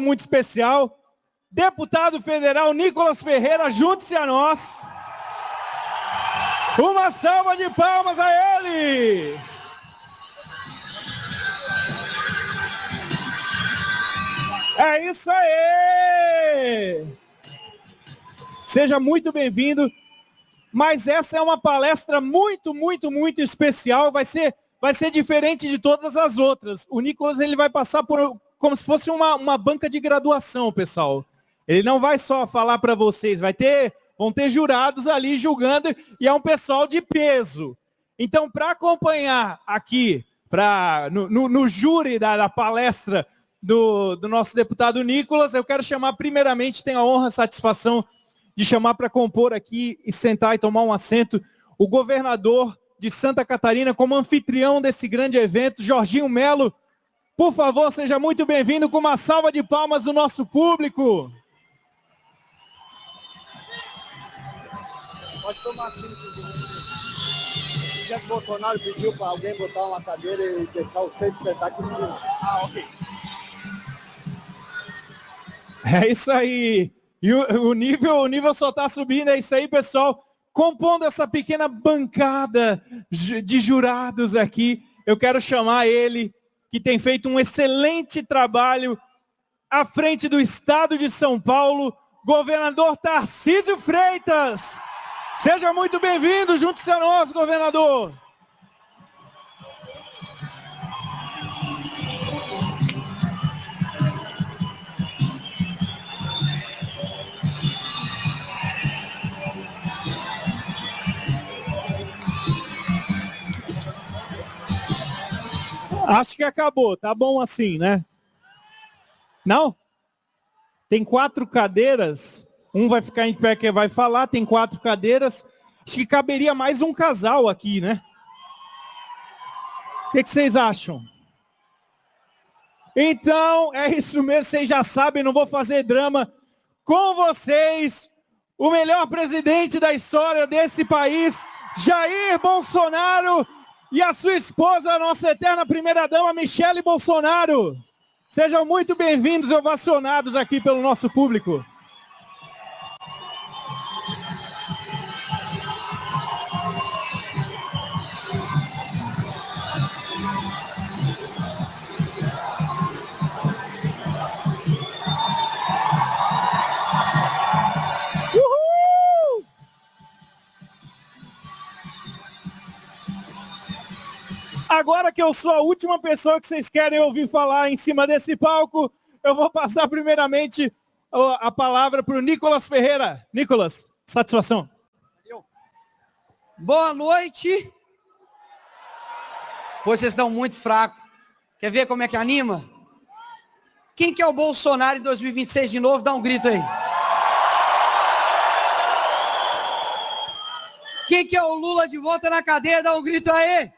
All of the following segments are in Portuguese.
Muito especial, deputado federal Nicolas Ferreira, junte-se a nós. Uma salva de palmas a ele! É isso aí! Seja muito bem-vindo, mas essa é uma palestra muito especial, vai ser diferente de todas as outras. O Nicolas, ele vai passar por como se fosse uma banca de graduação, pessoal. Ele não vai só falar para vocês, vão ter jurados ali julgando, e é um pessoal de peso. Então, para acompanhar aqui, no júri da palestra do nosso deputado Nicolas, eu quero chamar primeiramente, tenho a honra e satisfação de chamar para compor aqui e sentar e tomar um assento, o governador de Santa Catarina, como anfitrião desse grande evento, Jorginho Melo. Por favor, seja muito bem-vindo, com uma salva de palmas do nosso público. Pode tomar assim, o Bolsonaro pediu para alguém botar uma cadeira e deixar o centro sentar aqui em cima. Ah, ok. É isso aí. E o nível só está subindo, é isso aí, pessoal. Compondo essa pequena bancada de jurados aqui, eu quero chamar ele, que tem feito um excelente trabalho à frente do Estado de São Paulo, governador Tarcísio Freitas. Seja muito bem-vindo, junto-se a nós, governador. Acho que acabou, tá bom assim, né? Não? Tem 4 cadeiras, um vai ficar em pé que vai falar, tem 4 cadeiras, acho que caberia mais um casal aqui, né? O que vocês acham? Então, é isso mesmo, vocês já sabem, não vou fazer drama. Com vocês, o melhor presidente da história desse país, Jair Bolsonaro, e a sua esposa, a nossa eterna primeira-dama, Michele Bolsonaro. Sejam muito bem-vindos e ovacionados aqui pelo nosso público. Agora que eu sou a última pessoa que vocês querem ouvir falar em cima desse palco, eu vou passar primeiramente a palavra para o Nicolas Ferreira. Nicolas, satisfação. Boa noite. Pois vocês estão muito fracos. Quer ver como é que anima? Quem que é o Bolsonaro em 2026 de novo? Dá um grito aí. Quem que é o Lula de volta na cadeia? Dá um grito aí.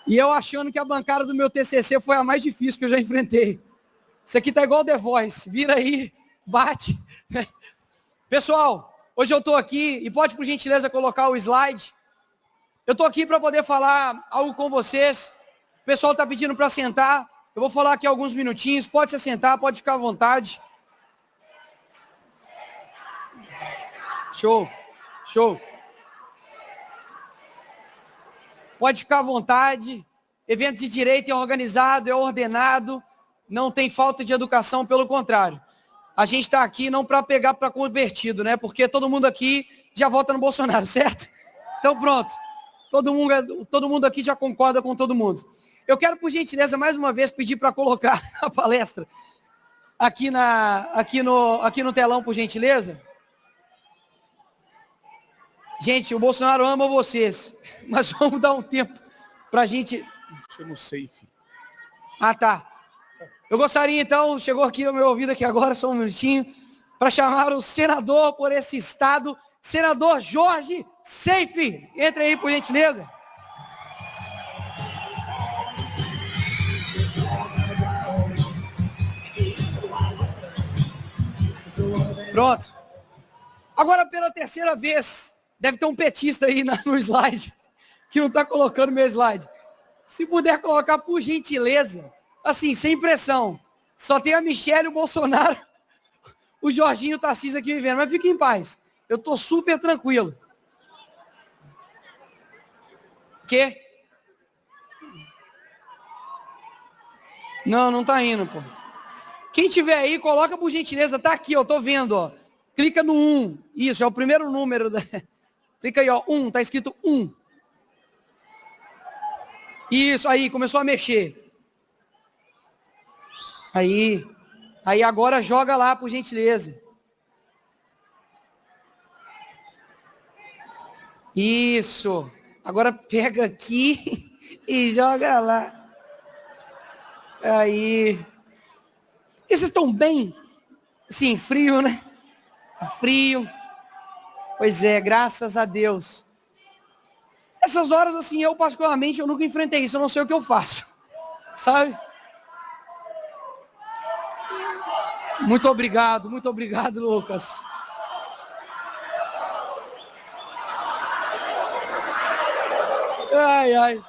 E eu achando que a bancada do meu TCC foi a mais difícil que eu já enfrentei. Isso aqui tá igual The Voice. Vira aí, bate. Pessoal, hoje eu tô aqui, e pode por gentileza colocar o slide. Eu tô aqui para poder falar algo com vocês. O pessoal tá pedindo para sentar. Eu vou falar aqui alguns minutinhos. Pode se sentar, pode ficar à vontade. Show, show. Pode ficar à vontade. Evento de direito é organizado, é ordenado, não tem falta de educação, pelo contrário. A gente está aqui não para pegar para convertido, né? Porque todo mundo aqui já vota no Bolsonaro, certo? Então pronto. Todo mundo aqui já concorda com todo mundo. Eu quero, por gentileza, mais uma vez pedir para colocar a palestra aqui no telão, por gentileza. Gente, o Bolsonaro ama vocês, mas vamos dar um tempo para a gente... Chama o safe. Ah, tá. Eu gostaria, então, chegou aqui no meu ouvido aqui agora, só um minutinho, para chamar o senador por esse estado, senador Jorge Safe. Entre aí, por gentileza. Pronto. Agora, pela terceira vez, deve ter um petista aí no slide, que não está colocando meu slide. Se puder colocar, por gentileza, assim, sem pressão. Só tem a Michelle, o Bolsonaro, o Jorginho e o Tarcísio aqui vivendo. Mas fique em paz. Eu tô super tranquilo. Quê? Não tá indo, pô. Quem tiver aí, coloca por gentileza. Tá aqui, ó, tô vendo, ó. Clica no 1. Isso, é o primeiro número. Clica aí, ó, 1, tá escrito 1. Isso, aí, começou a mexer. Aí agora joga lá, por gentileza. Isso. Agora pega aqui e joga lá. Aí. E vocês estão bem? Sim, frio, né? Tá frio. Pois é, graças a Deus. Essas horas, assim, eu particularmente, eu nunca enfrentei isso. Eu não sei o que eu faço. Sabe? Muito obrigado, Lucas. Ai.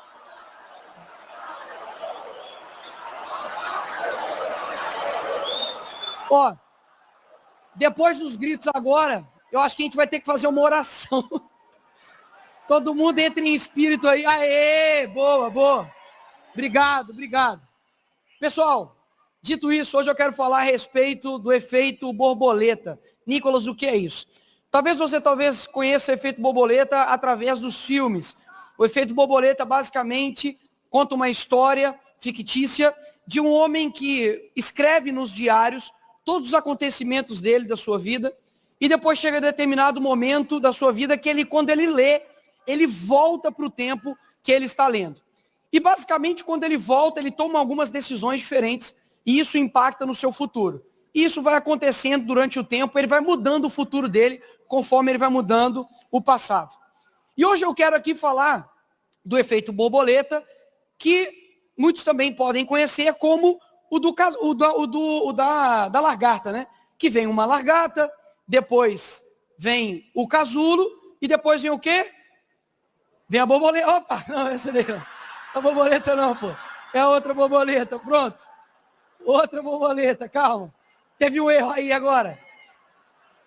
Ó, depois dos gritos agora, eu acho que a gente vai ter que fazer uma oração. Todo mundo entra em espírito aí. Aê, boa. Obrigado. Pessoal, dito isso, hoje eu quero falar a respeito do efeito borboleta. Nicolas, o que é isso? Talvez você conheça o efeito borboleta através dos filmes. O efeito borboleta basicamente conta uma história fictícia de um homem que escreve nos diários todos os acontecimentos dele, da sua vida, e depois chega a determinado momento da sua vida que ele, quando ele lê, ele volta para o tempo que ele está lendo. E basicamente, quando ele volta, ele toma algumas decisões diferentes e isso impacta no seu futuro. E isso vai acontecendo durante o tempo, ele vai mudando o futuro dele conforme ele vai mudando o passado. E hoje eu quero aqui falar do efeito borboleta, que muitos também podem conhecer como o da lagarta, né? Que vem uma lagarta, depois vem o casulo e depois vem o quê? Vem a borboleta. Opa, não, essa daí não. A borboleta não, pô. É a outra borboleta, pronto. Outra borboleta, calma. Teve um erro aí agora.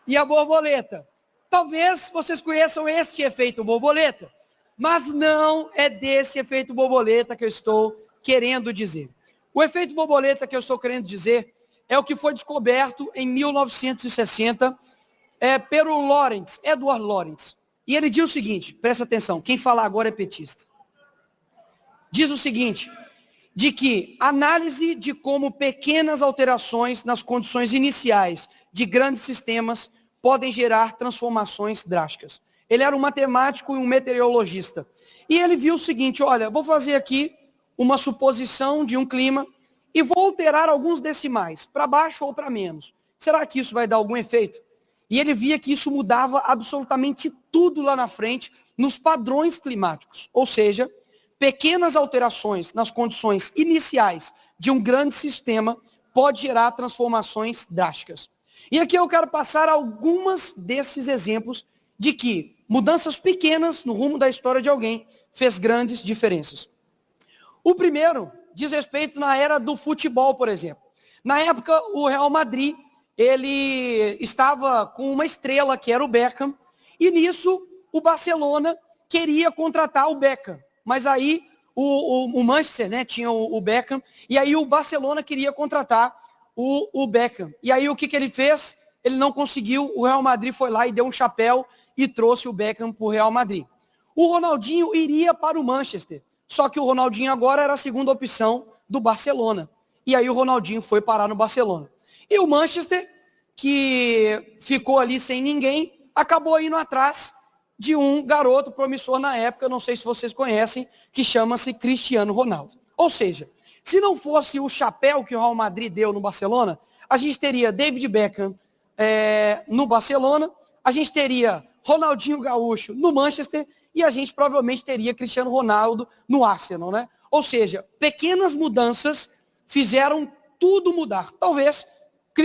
E a borboleta. Talvez vocês conheçam este efeito borboleta, mas não é desse efeito borboleta que eu estou querendo dizer. O efeito borboleta que eu estou querendo dizer é o que foi descoberto em 1960 pelo Edward Lorenz. E ele diz o seguinte, presta atenção, quem falar agora é petista. Diz o seguinte, de que análise de como pequenas alterações nas condições iniciais de grandes sistemas podem gerar transformações drásticas. Ele era um matemático e um meteorologista. E ele viu o seguinte, olha, vou fazer aqui uma suposição de um clima e vou alterar alguns decimais, para baixo ou para menos. Será que isso vai dar algum efeito? E ele via que isso mudava absolutamente tudo lá na frente, nos padrões climáticos. Ou seja, pequenas alterações nas condições iniciais de um grande sistema pode gerar transformações drásticas. E aqui eu quero passar algumas desses exemplos de que mudanças pequenas no rumo da história de alguém fez grandes diferenças. O primeiro diz respeito na era do futebol, por exemplo. Na época, o Real Madrid, ele estava com uma estrela que era o Beckham, e nisso o Barcelona queria contratar o Beckham. Mas aí o Manchester, né, tinha o Beckham, e aí o Barcelona queria contratar o Beckham. E aí o que ele fez? Ele não conseguiu, o Real Madrid foi lá e deu um chapéu e trouxe o Beckham para o Real Madrid. O Ronaldinho iria para o Manchester, só que o Ronaldinho agora era a segunda opção do Barcelona. E aí o Ronaldinho foi parar no Barcelona. E o Manchester, que ficou ali sem ninguém, acabou indo atrás de um garoto promissor na época, não sei se vocês conhecem, que chama-se Cristiano Ronaldo. Ou seja, se não fosse o chapéu que o Real Madrid deu no Barcelona, a gente teria David Beckham no Barcelona, a gente teria Ronaldinho Gaúcho no Manchester e a gente provavelmente teria Cristiano Ronaldo no Arsenal, né? Ou seja, pequenas mudanças fizeram tudo mudar. Talvez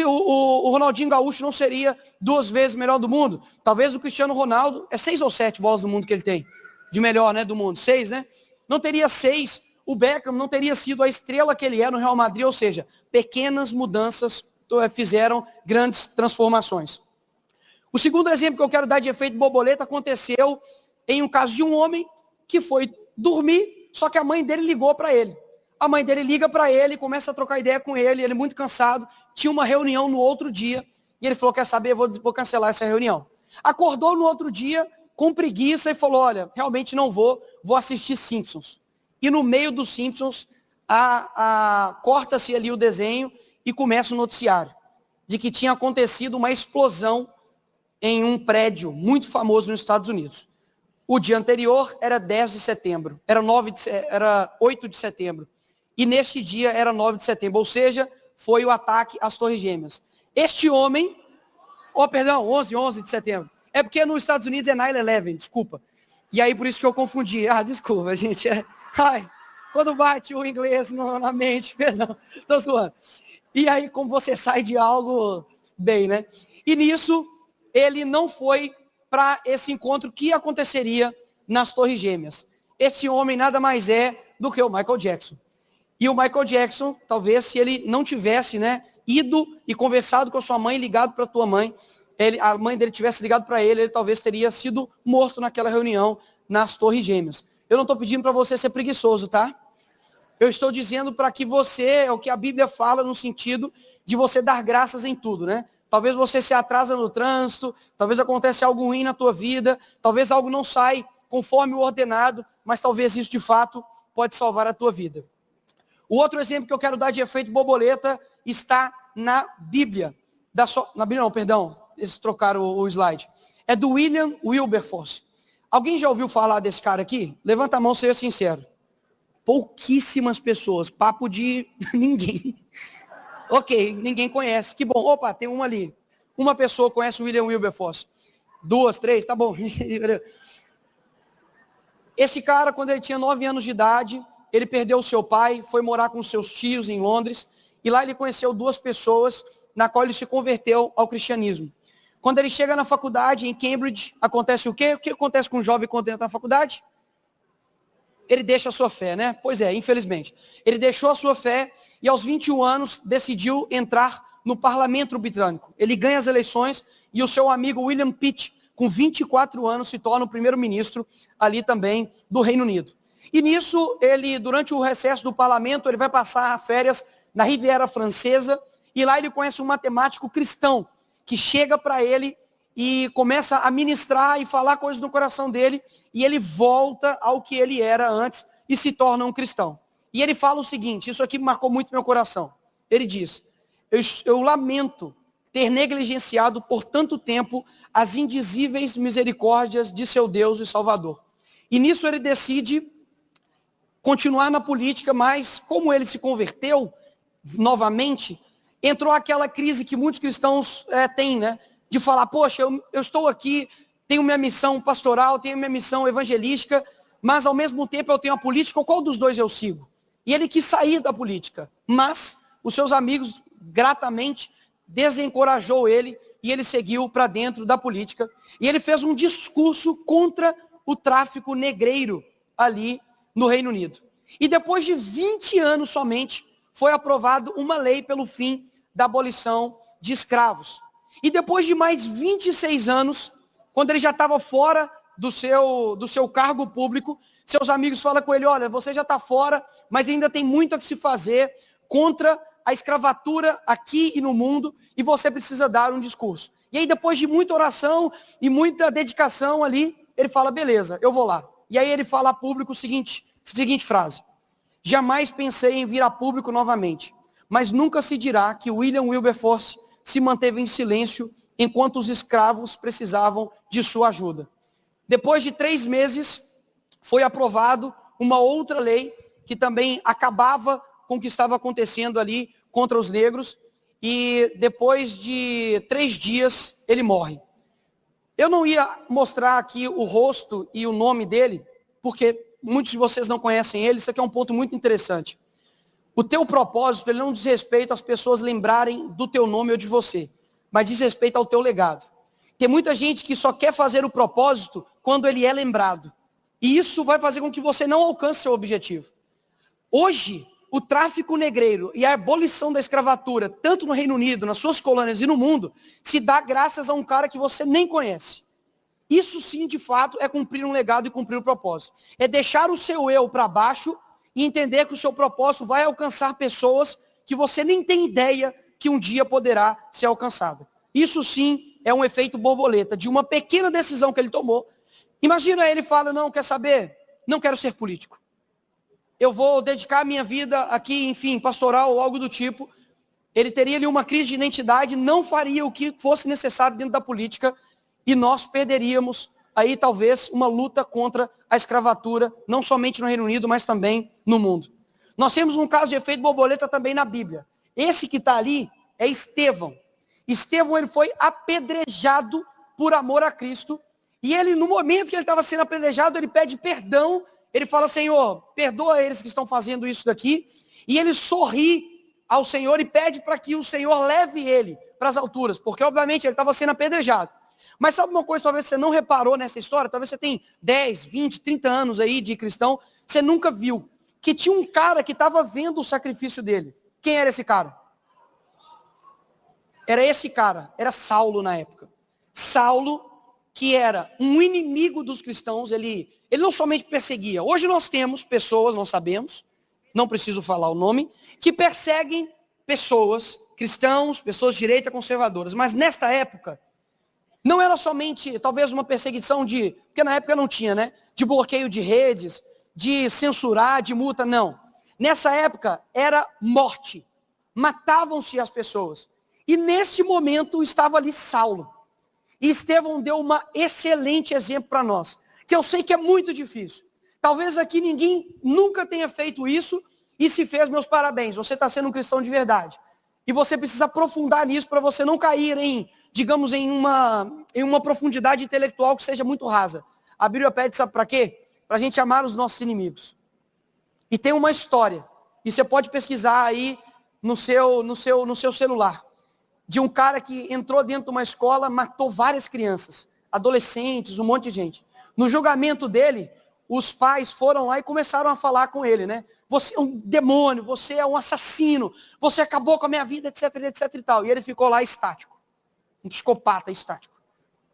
o Ronaldinho Gaúcho não seria 2 vezes melhor do mundo. Talvez o Cristiano Ronaldo, 6 ou 7 bolas do mundo que ele tem, de melhor, né, do mundo, 6, né? Não teria 6 o Beckham não teria sido a estrela que ele é no Real Madrid, ou seja, pequenas mudanças fizeram grandes transformações. O segundo exemplo que eu quero dar de efeito borboleta aconteceu em um caso de um homem que foi dormir, só que a mãe dele ligou para ele. A mãe dele liga para ele, começa a trocar ideia com ele muito cansado, tinha uma reunião no outro dia, e ele falou, quer saber, vou cancelar essa reunião. Acordou no outro dia, com preguiça, e falou, olha, realmente não vou assistir Simpsons. E no meio dos Simpsons, corta-se ali o desenho e começa o noticiário, de que tinha acontecido uma explosão em um prédio muito famoso nos Estados Unidos. O dia anterior era 10 de setembro, era 8 de setembro. E neste dia era 9 de setembro, ou seja, foi o ataque às Torres Gêmeas. Este homem, 11 de setembro. É porque nos Estados Unidos é 9/11, desculpa. E aí por isso que eu confundi. Desculpa, gente. Quando bate o inglês na mente, perdão, estou zoando. E aí como você sai de algo bem, né? E nisso, ele não foi para esse encontro que aconteceria nas Torres Gêmeas. Esse homem nada mais é do que o Michael Jackson. E o Michael Jackson, talvez se ele não tivesse, ido e conversado com a sua mãe, ligado para a tua mãe, a mãe dele tivesse ligado para ele talvez teria sido morto naquela reunião nas Torres Gêmeas. Eu não estou pedindo para você ser preguiçoso, tá? Eu estou dizendo para que você, é o que a Bíblia fala no sentido de você dar graças em tudo, né? Talvez você se atrasa no trânsito, talvez aconteça algo ruim na tua vida, talvez algo não sai conforme o ordenado, mas talvez isso de fato pode salvar a tua vida. O outro exemplo que eu quero dar de efeito borboleta está na Bíblia. Na Bíblia não, perdão, eles trocaram o slide. É do William Wilberforce. Alguém já ouviu falar desse cara aqui? Levanta a mão, seja sincero. Pouquíssimas pessoas, papo de ninguém. Ok, ninguém conhece, que bom. Opa, tem uma ali. Uma pessoa conhece o William Wilberforce. 2, 3, tá bom. Esse cara, quando ele tinha 9 anos de idade, ele perdeu o seu pai, foi morar com seus tios em Londres, e lá ele conheceu 2 pessoas, na qual ele se converteu ao cristianismo. Quando ele chega na faculdade, em Cambridge, acontece o quê? O que acontece com um jovem quando entra na faculdade? Ele deixa a sua fé, né? Pois é, infelizmente. Ele deixou a sua fé e aos 21 anos decidiu entrar no parlamento britânico. Ele ganha as eleições e o seu amigo William Pitt, com 24 anos, se torna o primeiro-ministro ali também do Reino Unido. E nisso, ele, durante o recesso do parlamento, ele vai passar férias na Riviera Francesa e lá ele conhece um matemático cristão que chega para ele e começa a ministrar e falar coisas no coração dele, e ele volta ao que ele era antes e se torna um cristão. E ele fala o seguinte, isso aqui marcou muito meu coração. Ele diz, eu lamento ter negligenciado por tanto tempo as indizíveis misericórdias de seu Deus e Salvador. E nisso ele decide continuar na política, mas como ele se converteu novamente, entrou aquela crise que muitos cristãos têm, né? De falar, poxa, eu estou aqui, tenho minha missão pastoral, tenho minha missão evangelística, mas ao mesmo tempo eu tenho a política, qual dos dois eu sigo? E ele quis sair da política, mas os seus amigos gratamente desencorajou ele e ele seguiu para dentro da política. E ele fez um discurso contra o tráfico negreiro ali no Reino Unido. E depois de 20 anos somente, foi aprovado uma lei pelo fim da abolição de escravos. E depois de mais 26 anos, quando ele já estava fora do seu cargo público, seus amigos falam com ele, olha, você já está fora, mas ainda tem muito a que se fazer contra a escravatura aqui e no mundo, e você precisa dar um discurso. E aí depois de muita oração e muita dedicação ali, ele fala, beleza, eu vou lá. E aí ele fala a público a seguinte frase, jamais pensei em vir a público novamente, mas nunca se dirá que William Wilberforce se manteve em silêncio enquanto os escravos precisavam de sua ajuda. Depois de 3 meses, foi aprovado uma outra lei que também acabava com o que estava acontecendo ali contra os negros, e depois de 3 dias ele morre. Eu não ia mostrar aqui o rosto e o nome dele, porque muitos de vocês não conhecem ele, isso aqui é um ponto muito interessante. O teu propósito, ele não diz respeito às pessoas lembrarem do teu nome ou de você, mas diz respeito ao teu legado. Tem muita gente que só quer fazer o propósito quando ele é lembrado. E isso vai fazer com que você não alcance seu objetivo. Hoje, o tráfico negreiro e a abolição da escravatura, tanto no Reino Unido, nas suas colônias e no mundo, se dá graças a um cara que você nem conhece. Isso sim, de fato, é cumprir um legado e cumprir um propósito. É deixar o seu eu para baixo e entender que o seu propósito vai alcançar pessoas que você nem tem ideia que um dia poderá ser alcançada. Isso sim é um efeito borboleta de uma pequena decisão que ele tomou. Imagina ele fala, não, quer saber? Não quero ser político. Eu vou dedicar minha vida aqui, enfim, pastoral ou algo do tipo. Ele teria ali uma crise de identidade, não faria o que fosse necessário dentro da política e nós perderíamos aí talvez uma luta contra a escravatura, não somente no Reino Unido, mas também no mundo. Nós temos um caso de efeito borboleta também na Bíblia. Esse que está ali é Estevão. Estevão, ele foi apedrejado por amor a Cristo. E ele, no momento que ele estava sendo apedrejado, ele pede perdão. Ele fala, Senhor, perdoa eles que estão fazendo isso daqui. E ele sorri ao Senhor e pede para que o Senhor leve ele para as alturas. Porque, obviamente, ele estava sendo apedrejado. Mas sabe uma coisa, talvez você não reparou nessa história? Talvez você tenha 10, 20, 30 anos aí de cristão. Você nunca viu que tinha um cara que estava vendo o sacrifício dele. Quem era esse cara? Era esse cara. Era Saulo na época. Saulo, que era um inimigo dos cristãos, ele não somente perseguia. Hoje nós temos pessoas, nós sabemos, não preciso falar o nome, que perseguem pessoas, cristãos, pessoas de direita conservadoras. Mas nesta época, não era somente, talvez, uma perseguição porque na época não tinha, né? De bloqueio de redes, de censurar, de multa, não. Nessa época, era morte. Matavam-se as pessoas. E neste momento estava ali Saulo. E Estevão deu um excelente exemplo para nós, que eu sei que é muito difícil. Talvez aqui ninguém nunca tenha feito isso e se fez, meus parabéns. Você está sendo um cristão de verdade. E você precisa aprofundar nisso para você não cair digamos, em uma profundidade intelectual que seja muito rasa. A Bíblia pede, sabe para quê? Para a gente amar os nossos inimigos. E tem uma história, e você pode pesquisar aí no seu celular, de um cara que entrou dentro de uma escola, matou várias crianças, adolescentes, um monte de gente. No julgamento dele, os pais foram lá e começaram a falar com ele, né? Você é um demônio, você é um assassino, você acabou com a minha vida, etc, etc e tal. E ele ficou lá estático. Um psicopata estático.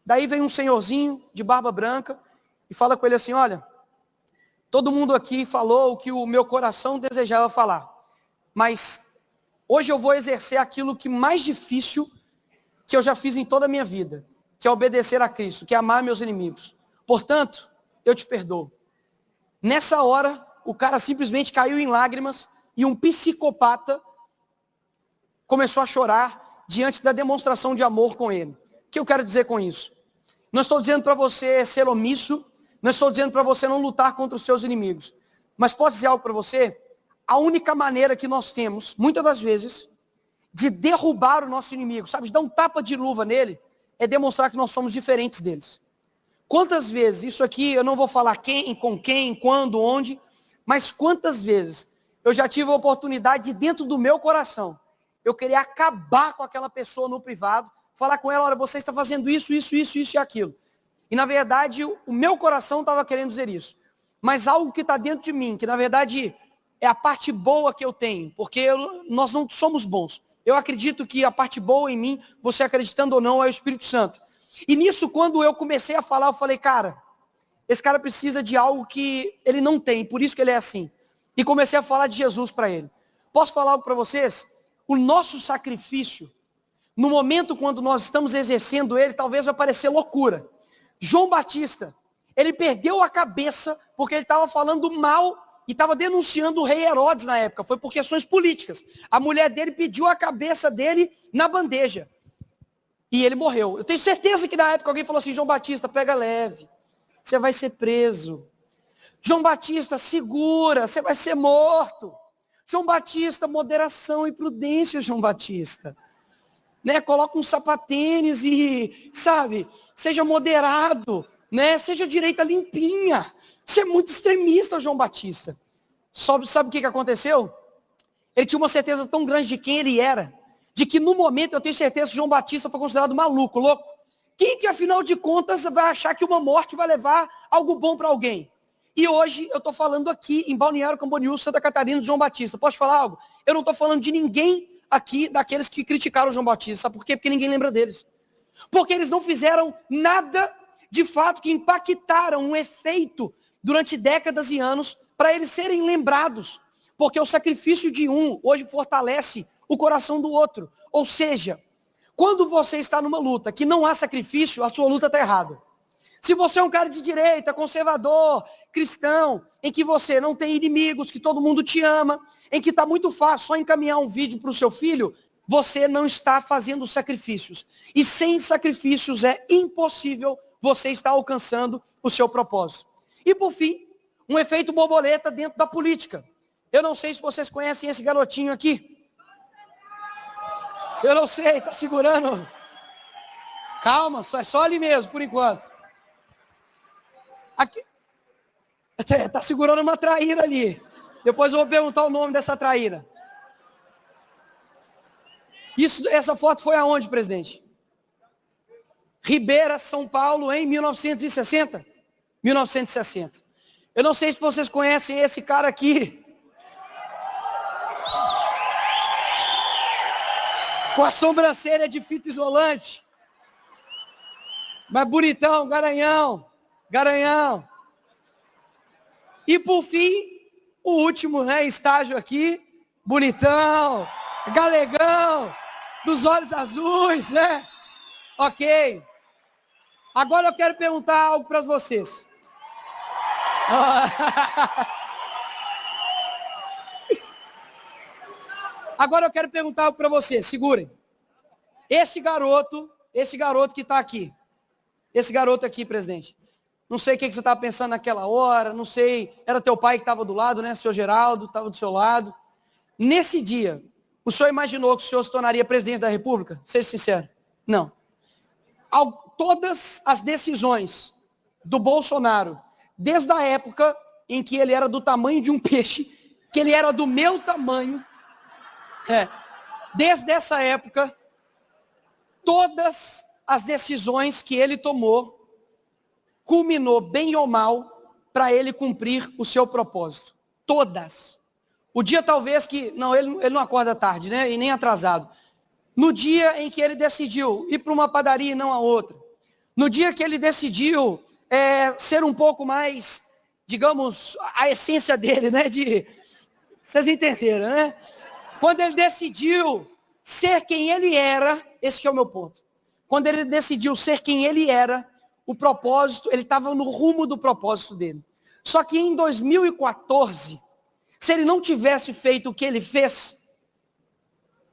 Daí vem um senhorzinho de barba branca e fala com ele assim, olha, todo mundo aqui falou o que o meu coração desejava falar, mas hoje eu vou exercer aquilo que mais difícil que eu já fiz em toda a minha vida, que é obedecer a Cristo, que é amar meus inimigos. Portanto, eu te perdoo. Nessa hora, o cara simplesmente caiu em lágrimas e um psicopata começou a chorar diante da demonstração de amor com ele. O que eu quero dizer com isso? Não estou dizendo para você ser omisso, não estou dizendo para você não lutar contra os seus inimigos. Mas posso dizer algo para você? A única maneira que nós temos, muitas das vezes, de derrubar o nosso inimigo, sabe, de dar um tapa de luva nele, é demonstrar que nós somos diferentes deles. Quantas vezes, isso aqui eu não vou falar quem, com quem, quando, onde, mas quantas vezes eu já tive a oportunidade de, dentro do meu coração, eu queria acabar com aquela pessoa no privado, falar com ela, olha, você está fazendo isso e aquilo. E na verdade, o meu coração estava querendo dizer isso. Mas algo que está dentro de mim, que na verdade é a parte boa que eu tenho, porque nós não somos bons. Eu acredito que a parte boa em mim, você acreditando ou não, é o Espírito Santo. E nisso, quando eu comecei a falar, eu falei, cara, esse cara precisa de algo que ele não tem, por isso que ele é assim. E comecei a falar de Jesus para ele. Posso falar algo para vocês? O nosso sacrifício, no momento quando nós estamos exercendo ele, talvez vai parecer loucura. João Batista, ele perdeu a cabeça porque ele estava falando mal e estava denunciando o rei Herodes na época. Foi por questões políticas. A mulher dele pediu a cabeça dele na bandeja. E ele morreu. Eu tenho certeza que na época alguém falou assim, João Batista, pega leve. Você vai ser preso. João Batista, segura, você vai ser morto. João Batista, moderação e prudência, João Batista. Né? Coloca um sapatênis e, sabe, seja moderado, né? Seja direita limpinha. Você é muito extremista, João Batista. Sabe o que aconteceu? Ele tinha uma certeza tão grande de quem ele era, de que no momento eu tenho certeza que João Batista foi considerado maluco, louco. Quem que afinal de contas vai achar que uma morte vai levar algo bom para alguém? E hoje eu estou falando aqui em Balneário Camboriú, Santa Catarina, de João Batista. Posso falar algo? Eu não estou falando de ninguém aqui, daqueles que criticaram o João Batista. Sabe por quê? Porque ninguém lembra deles. Porque eles não fizeram nada, de fato, que impactaram um efeito durante décadas e anos para eles serem lembrados. Porque o sacrifício de um hoje fortalece o coração do outro. Ou seja, quando você está numa luta que não há sacrifício, a sua luta está errada. Se você é um cara de direita, conservador, cristão, em que você não tem inimigos, que todo mundo te ama, em que está muito fácil só encaminhar um vídeo para o seu filho, você não está fazendo sacrifícios. E sem sacrifícios é impossível você estar alcançando o seu propósito. E por fim, um efeito borboleta dentro da política. Eu não sei se vocês conhecem esse garotinho aqui. Eu não sei, está segurando. Calma, só ali mesmo, por enquanto. Aqui. Está segurando uma traíra ali. Depois eu vou perguntar o nome dessa traíra. Essa foto foi aonde, presidente? Ribeira, São Paulo, em 1960? 1960. Eu não sei se vocês conhecem esse cara aqui. Com a sobrancelha de fita isolante. Mas bonitão, garanhão. Garanhão. E por fim, o último, né, estágio aqui, bonitão, galegão, dos olhos azuis, né? Ok. Agora eu quero perguntar algo para vocês. Agora eu quero perguntar algo para vocês, segurem. Esse garoto que está aqui, esse garoto aqui, presidente, não sei o que você estava pensando naquela hora, não sei, era teu pai que estava do lado, né? Seu Geraldo estava do seu lado. Nesse dia, o senhor imaginou que o senhor se tornaria presidente da República? Seja sincero. Não. Todas as decisões do Bolsonaro, desde a época em que ele era do tamanho de um peixe, que ele era do meu tamanho, desde essa época, todas as decisões que ele tomou, culminou, bem ou mal, para ele cumprir o seu propósito. Todas. O dia talvez que... Não, ele não acorda tarde, né? E nem atrasado. No dia em que ele decidiu ir para uma padaria e não a outra. No dia que ele decidiu ser um pouco mais, digamos, a essência dele, né? Vocês entenderam, né? Quando ele decidiu ser quem ele era, esse que é o meu ponto. Quando ele decidiu ser quem ele era, o propósito, ele estava no rumo do propósito dele. Só que em 2014, se ele não tivesse feito o que ele fez,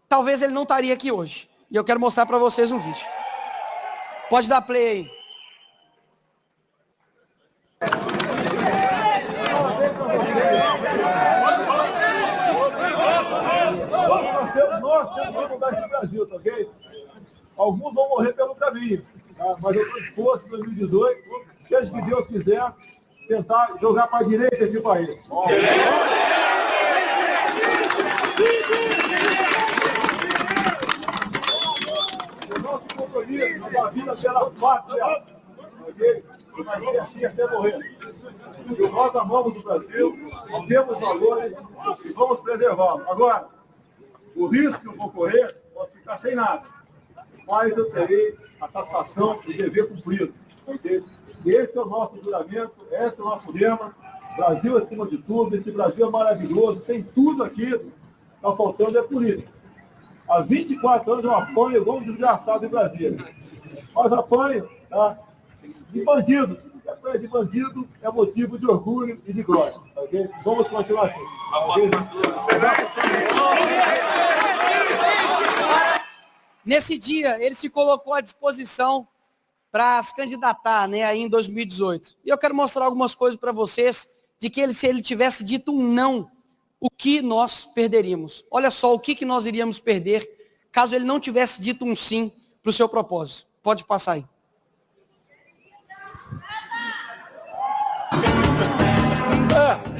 talvez ele não estaria aqui hoje. E eu quero mostrar para vocês um vídeo. Pode dar play aí. Nós temos que mudar esse Brasil, tá ok? Alguns vão morrer pelo caminho, tá? Mas eu estou disposto em 2018, seja que Deus quiser, tentar jogar para a direita esse país. O nosso compromisso da vida pela pátria, ok? Vai ser assim até morrer. E nós amamos o Brasil, temos valores e vamos preservá-lo. Agora, o risco que eu vou correr, posso ficar sem nada. Mas eu terei a satisfação de dever cumprido. Okay? Esse é o nosso juramento, esse é o nosso lema. Brasil acima de tudo, esse Brasil é maravilhoso, tem tudo aqui. Está faltando é política. Há 24 anos eu apanho igual um desgraçado em Brasília. Mas apanho, tá? De bandidos. Apanha de bandido é motivo de orgulho e de glória. Okay? Vamos continuar assim. Okay? Nesse dia, ele se colocou à disposição para se candidatar, né, aí em 2018. E eu quero mostrar algumas coisas para vocês de que se ele tivesse dito um não, o que nós perderíamos. Olha só o que nós iríamos perder caso ele não tivesse dito um sim para o seu propósito. Pode passar aí.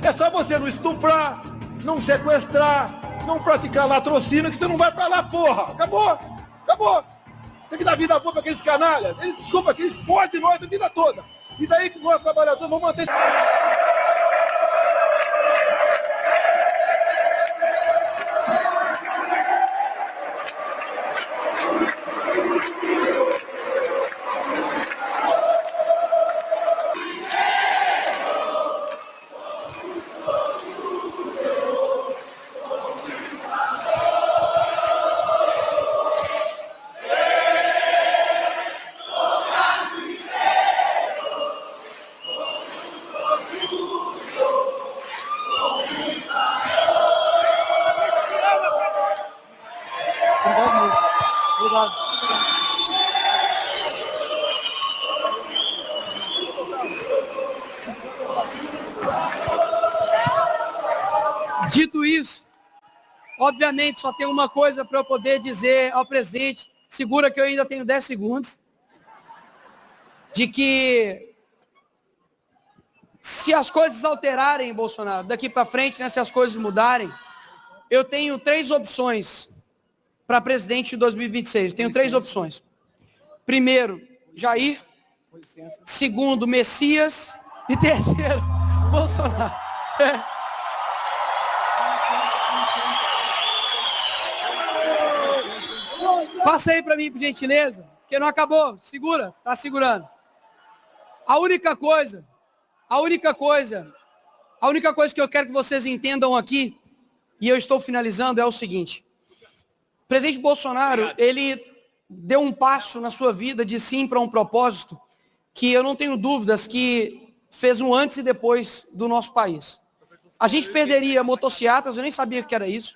É só você não estuprar, não sequestrar, não praticar latrocínio que você não vai pra lá, porra. Acabou. Tem que dar vida boa pra aqueles canalhas. Desculpa, que eles fodem nós a vida toda. E daí que nós trabalhadores vamos manter... Obrigado. Dito isso, obviamente só tem uma coisa para eu poder dizer ao presidente, segura que eu ainda tenho 10 segundos, de que se as coisas alterarem, Bolsonaro, daqui para frente, né, se as coisas mudarem, eu tenho 3 opções para presidente de 2026. Tenho 3 opções. Primeiro, Jair. Segundo, Messias. E terceiro, Bolsonaro. Passa aí para mim, por gentileza, porque não acabou. Segura, tá segurando. A única coisa que eu quero que vocês entendam aqui, e eu estou finalizando, é o seguinte. O presidente Bolsonaro, ele deu um passo na sua vida de sim para um propósito que eu não tenho dúvidas que fez um antes e depois do nosso país. A gente perderia motocicletas, eu nem sabia que era isso.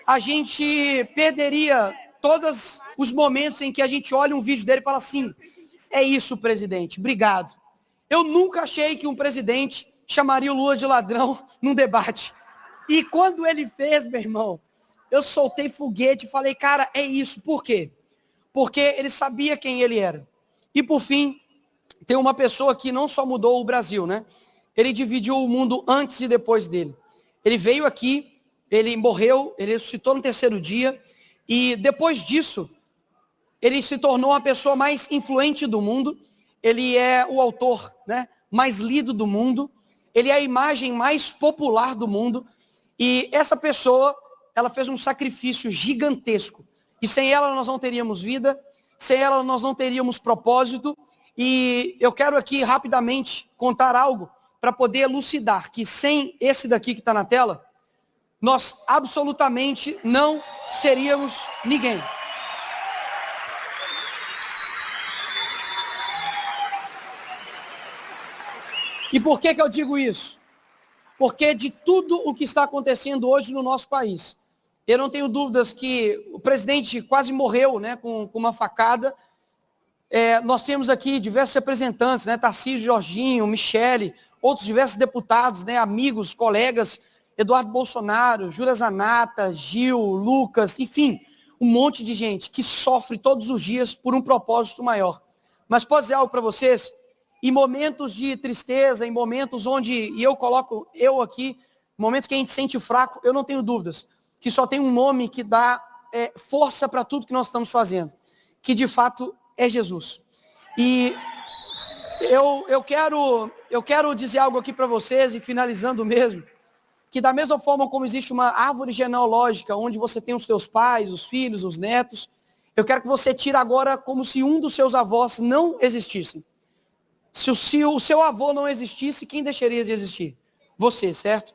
A gente perderia todos os momentos em que a gente olha um vídeo dele e fala assim, é isso, presidente, obrigado. Eu nunca achei que um presidente chamaria o Lula de ladrão num debate. E quando ele fez, meu irmão, eu soltei foguete e falei, cara, é isso. Por quê? Porque ele sabia quem ele era. E por fim, tem uma pessoa que não só mudou o Brasil, né? Ele dividiu o mundo antes e depois dele. Ele veio aqui, ele morreu, ele ressuscitou no 3º dia, e depois disso, ele se tornou a pessoa mais influente do mundo, ele é o autor, né, mais lido do mundo, ele é a imagem mais popular do mundo, e essa pessoa, ela fez um sacrifício gigantesco, e sem ela nós não teríamos vida, sem ela nós não teríamos propósito, e eu quero aqui rapidamente contar algo para poder elucidar que sem esse daqui que está na tela, nós absolutamente não seríamos ninguém. E por que eu digo isso? Porque de tudo o que está acontecendo hoje no nosso país, eu não tenho dúvidas que o presidente quase morreu, né, com uma facada. Nós temos aqui diversos representantes, né, Tarcísio, Jorginho, Michele, outros diversos deputados, né, amigos, colegas, Eduardo Bolsonaro, Júlia Zanata, Gil, Lucas, enfim, um monte de gente que sofre todos os dias por um propósito maior. Mas posso dizer algo para vocês? Em momentos de tristeza, em momentos onde, e eu coloco eu aqui, momentos que a gente sente fraco, eu não tenho dúvidas, que só tem um nome que dá força para tudo que nós estamos fazendo, que de fato é Jesus. E eu quero dizer algo aqui para vocês, e finalizando mesmo, que da mesma forma como existe uma árvore genealógica, onde você tem os teus pais, os filhos, os netos, eu quero que você tire agora como se um dos seus avós não existisse. Se o seu avô não existisse, quem deixaria de existir? Você, certo?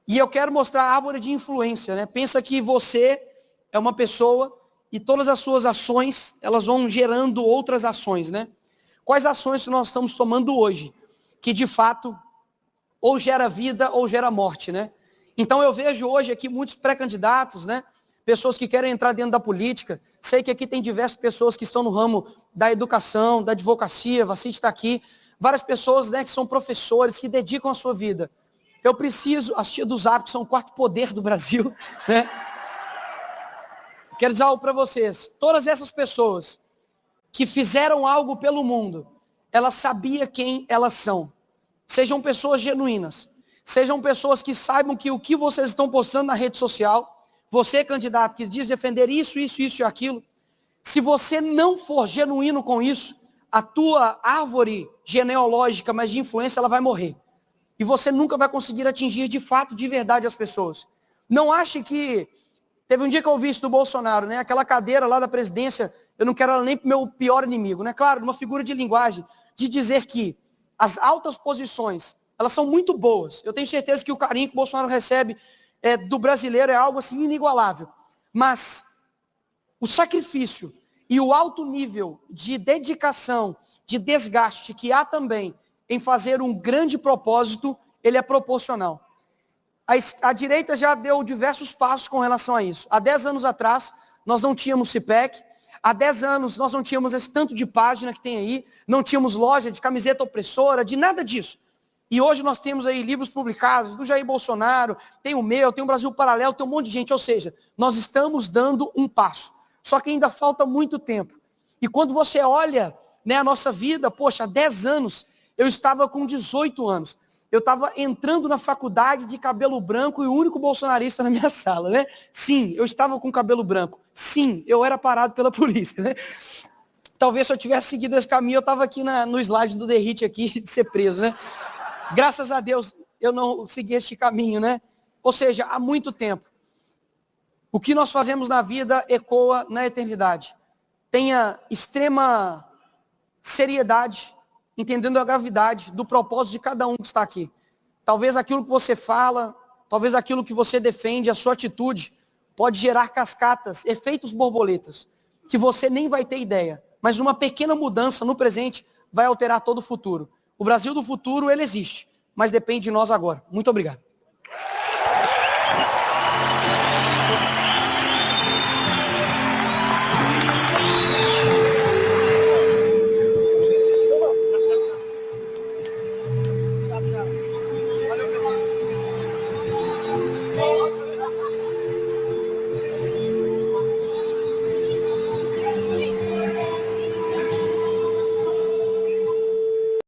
E eu quero mostrar a árvore de influência, né? Pensa que você é uma pessoa e todas as suas ações, elas vão gerando outras ações, né? Quais ações nós estamos tomando hoje? Que de fato, ou gera vida ou gera morte, né? Então eu vejo hoje aqui muitos pré-candidatos, né? Pessoas que querem entrar dentro da política. Sei que aqui tem diversas pessoas que estão no ramo da educação, da advocacia, Vacite está aqui. Várias pessoas, né, que são professores, que dedicam a sua vida. Eu preciso, as tias do Zap, que são o 4º poder do Brasil, né? Quero dizer algo para vocês. Todas essas pessoas que fizeram algo pelo mundo, elas sabiam quem elas são. Sejam pessoas genuínas. Sejam pessoas que saibam que o que vocês estão postando na rede social, você, candidato, que diz defender isso, isso, isso e aquilo, se você não for genuíno com isso, a tua árvore genealógica, mas de influência, ela vai morrer. E você nunca vai conseguir atingir de fato, de verdade, as pessoas. Não ache que... Teve um dia que eu ouvi isso do Bolsonaro, né? Aquela cadeira lá da presidência, eu não quero ela nem para o meu pior inimigo, né? Claro, uma figura de linguagem, de dizer que as altas posições, elas são muito boas. Eu tenho certeza que o carinho que o Bolsonaro recebe do brasileiro é algo assim inigualável. Mas o sacrifício e o alto nível de dedicação, de desgaste que há também em fazer um grande propósito, ele é proporcional. A direita já deu diversos passos com relação a isso. Há 10 anos atrás, nós não tínhamos CIPEC. Há 10 anos nós não tínhamos esse tanto de página que tem aí, não tínhamos loja de camiseta opressora, de nada disso. E hoje nós temos aí livros publicados do Jair Bolsonaro, tem o meu, tem o Brasil Paralelo, tem um monte de gente. Ou seja, nós estamos dando um passo. Só que ainda falta muito tempo. E quando você olha, né, a nossa vida, poxa, há 10 anos, eu estava com 18 anos. Eu estava entrando na faculdade de cabelo branco e o único bolsonarista na minha sala, né? Sim, eu estava com cabelo branco. Sim, eu era parado pela polícia, né? Talvez se eu tivesse seguido esse caminho, eu estava aqui no slide do Derrite aqui de ser preso, né? Graças a Deus eu não segui este caminho, né? Ou seja, há muito tempo. O que nós fazemos na vida ecoa na eternidade. Tenha extrema seriedade, entendendo a gravidade do propósito de cada um que está aqui. Talvez aquilo que você fala, talvez aquilo que você defende, a sua atitude, pode gerar cascatas, efeitos borboletas, que você nem vai ter ideia. Mas uma pequena mudança no presente vai alterar todo o futuro. O Brasil do futuro, ele existe, mas depende de nós agora. Muito obrigado.